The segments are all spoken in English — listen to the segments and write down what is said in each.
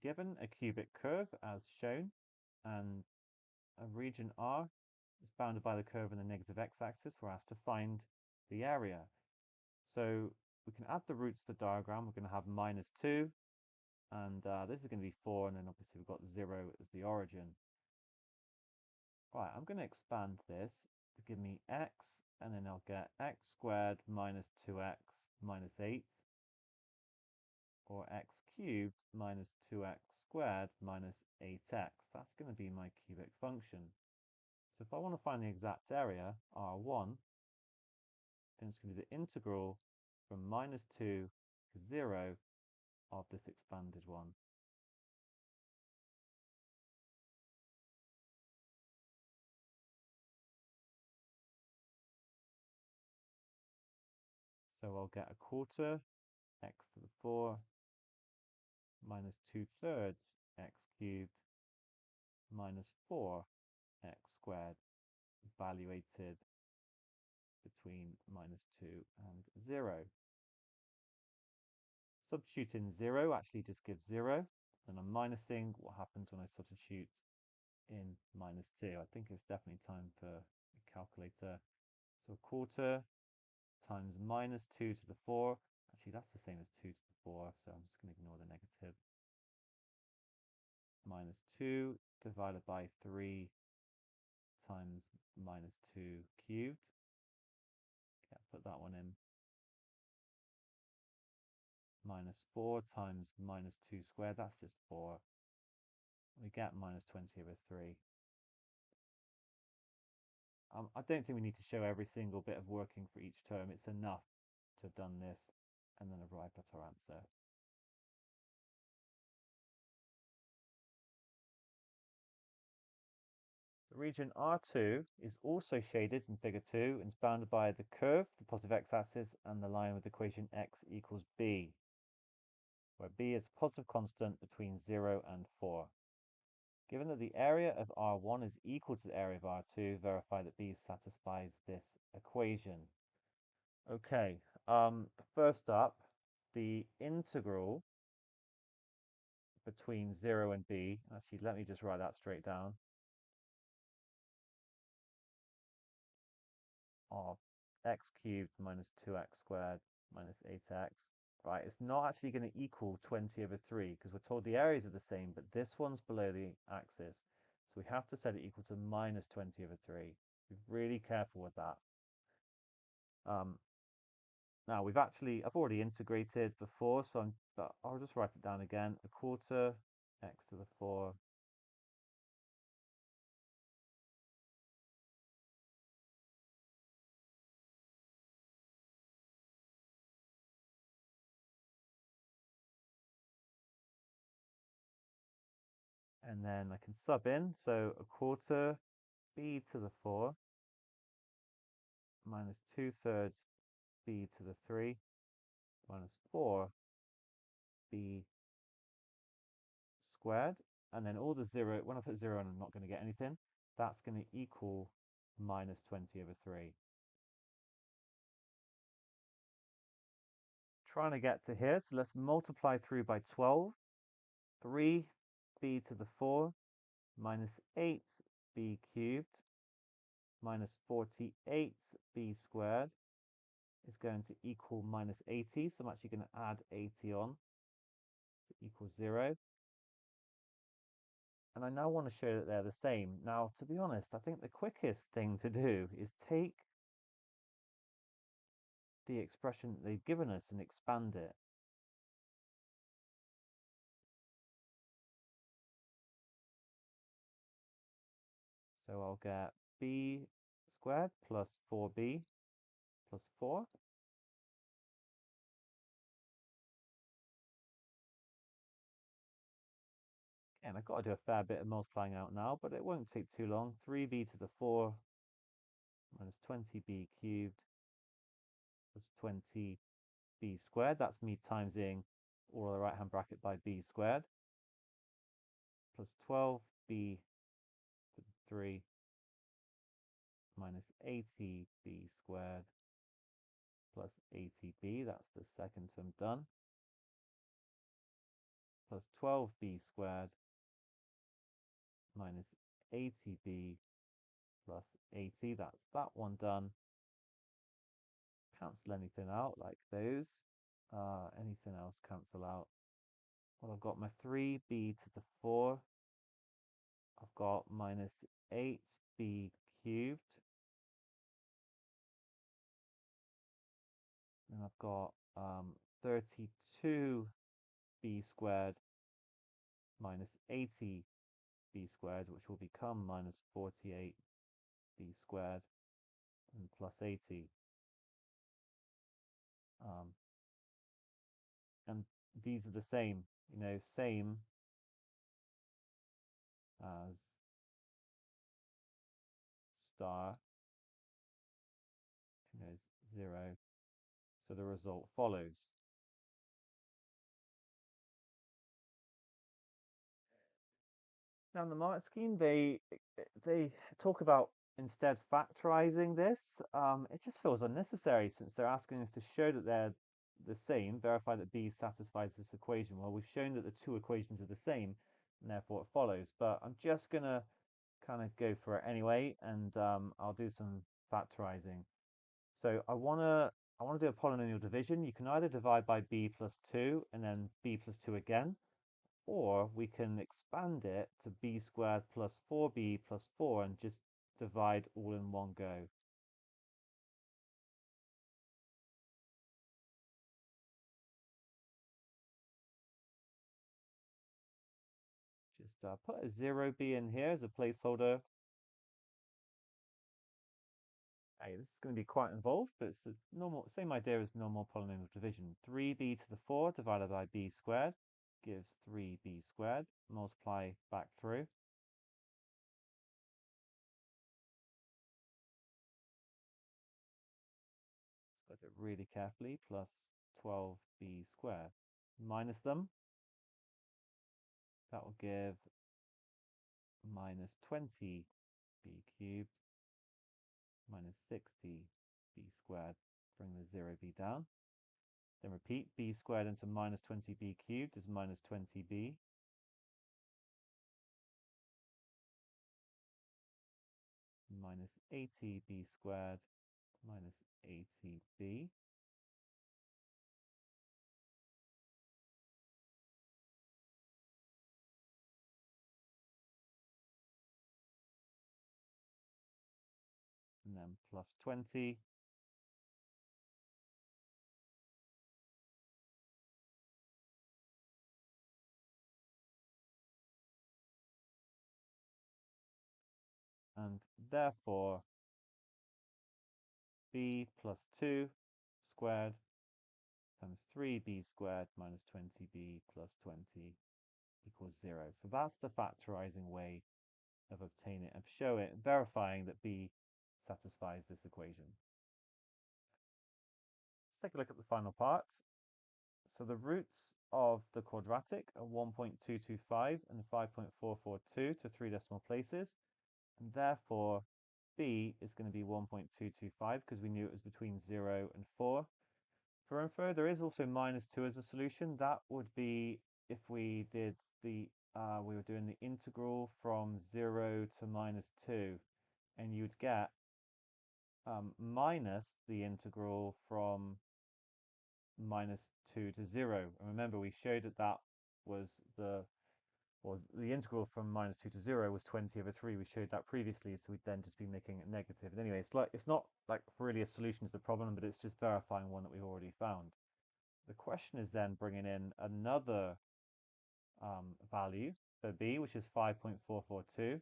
given a cubic curve as shown, and a region R is bounded by the curve on the negative x-axis. We're asked to find the area. So we can add the roots to the diagram. We're going to have -2, and this is going to be 4, and then obviously we've got 0 as the origin. Right, I'm going to expand this to give me x, and then I'll get x squared minus 2x minus 8, or x cubed minus 2x squared minus 8x. That's going to be my cubic function. So if I want to find the exact area, R1, then it's going to be the integral from -2 to 0 of this expanded one. So I'll get 1/4 x to the 4 minus 2/3 x cubed minus 4 x squared, evaluated between -2 and 0. Substituting 0 actually just gives 0. And I'm minusing what happens when I substitute in -2. I think it's definitely time for a calculator. So 1/4 times -2 to the 4. Actually, that's the same as 2 to the 4, so I'm just going to ignore the negative. -2 divided by 3 times -2 cubed. Yeah, put that one in. -4 times -2 squared, that's just 4. We get -20/3. I don't think we need to show every single bit of working for each term. It's enough to have done this and then arrived at our answer. The region R2 is also shaded in figure 2 and is bounded by the curve, the positive x-axis, and the line with the equation x equals b, where b is a positive constant between 0 and 4. Given that the area of R1 is equal to the area of R2, verify that b satisfies this equation. Okay, first up, the integral between 0 and b, actually let me just write that straight down, of x cubed minus 2x squared minus 8x, right? It's not actually going to equal 20/3 because we're told the areas are the same, but this one's below the axis. So we have to set it equal to -20/3. Be really careful with that. Now I've already integrated before, but I'll just write it down again. 1/4 x to the 4 and then I can sub in. So 1/4 b to the 4 minus 2/3 b to the 3 minus 4 b squared. And then all the 0, when I put 0 in, I'm not going to get anything. That's going to equal -20/3. Trying to get to here, so let's multiply through by 12. 3b to the 4 minus 8b cubed minus 48b squared is going to equal -80. So I'm actually going to add 80 on to equal 0. And I now want to show that they're the same. Now, to be honest, I think the quickest thing to do is take the expression that they've given us and expand it. So I'll get b squared plus 4b plus 4. And I've got to do a fair bit of multiplying out now, but it won't take too long. 3b to the 4 minus 20b cubed plus 20b squared. That's me timesing all of the right-hand bracket by b squared. Plus 12b to the 3 minus 80b squared plus 80b. That's the second term done. plus 12b squared minus 80b plus 80. That's that one done. Cancel anything out like those. Anything else cancel out. Well, I've got my 3b to the 4. I've got minus 8b cubed. And I've got 32b squared minus 80b squared, which will become minus 48b squared and plus 80. And these are the same, same as star, 0. So the result follows. Now in the mark scheme, they talk about instead factorizing this. It just feels unnecessary since they're asking us to show that they're the same, verify that B satisfies this equation. Well, we've shown that the two equations are the same, and therefore it follows. But I'm just gonna kind of go for it anyway, and I'll do some factorizing. So I wanna do a polynomial division. You can either divide by b plus 2 and then b plus 2 again, or we can expand it to b squared plus 4b plus 4 and just divide all in one go. Just put a 0b in here as a placeholder. Hey, this is going to be quite involved, but it's the same idea as normal polynomial division. 3b to the 4 divided by b squared gives 3b squared. Multiply back through. Let's do it really carefully. Plus 12b squared. Minus them. That will give minus 20b cubed minus 60b squared. Bring the 0b down. Then repeat, b squared into minus 20b cubed is minus 20b. Minus 80b squared minus 80b. And then plus 20. And therefore, b plus 2 squared times 3b squared minus 20b plus 20 equals 0. So that's the factorizing way of obtaining it, of verifying that b satisfies this equation. Let's take a look at the final part. So the roots of the quadratic are 1.225 and 5.442 to 3 decimal places. And therefore, b is going to be 1.225 because we knew it was between 0 and 4. For info, there is also minus 2 as a solution. That would be if we did we were doing the integral from 0 to minus 2, and you'd get minus the integral from minus 2 to 0. And remember, we showed that was the integral from minus 2 to 0 was 20 over 3. We showed that previously, so we'd then just be making it negative. And anyway, it's not like really a solution to the problem, but it's just verifying one that we've already found. The question is then bringing in another value for b, which is 5.442,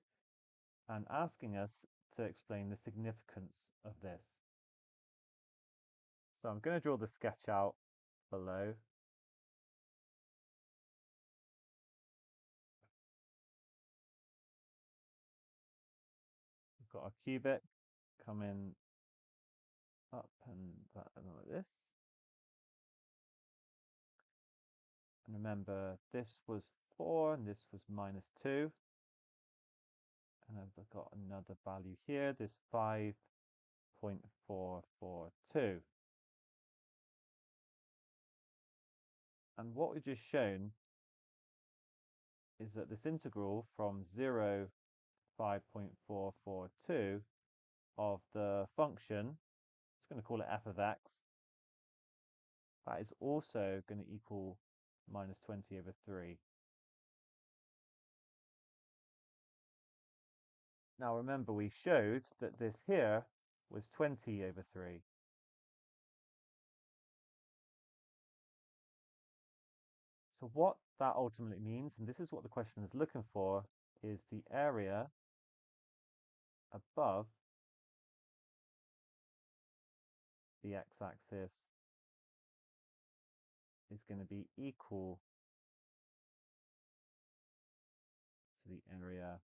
and asking us to explain the significance of this. So I'm going to draw the sketch out below. We've got our cubic coming up and like this. And remember, this was 4 and this was minus 2. And I've got another value here, this 5.442. And what we've just shown is that this integral from 0 5.442 of the function, it's going to call it f of x, that is also going to equal minus 20 over 3. Now remember, we showed that this here was 20 over 3. So what that ultimately means, and this is what the question is looking for, is the area above the x-axis is going to be equal to the area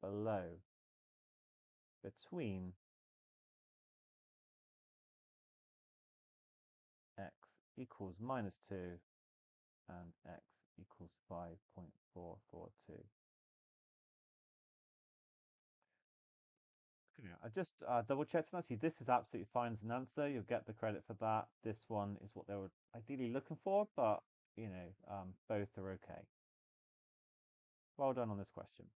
below, between x equals minus 2 and x equals 5.442. I just double checked, and actually this is absolutely fine as an answer. You'll get the credit for that. This one is what they were ideally looking for, but both are okay. Well done on this question.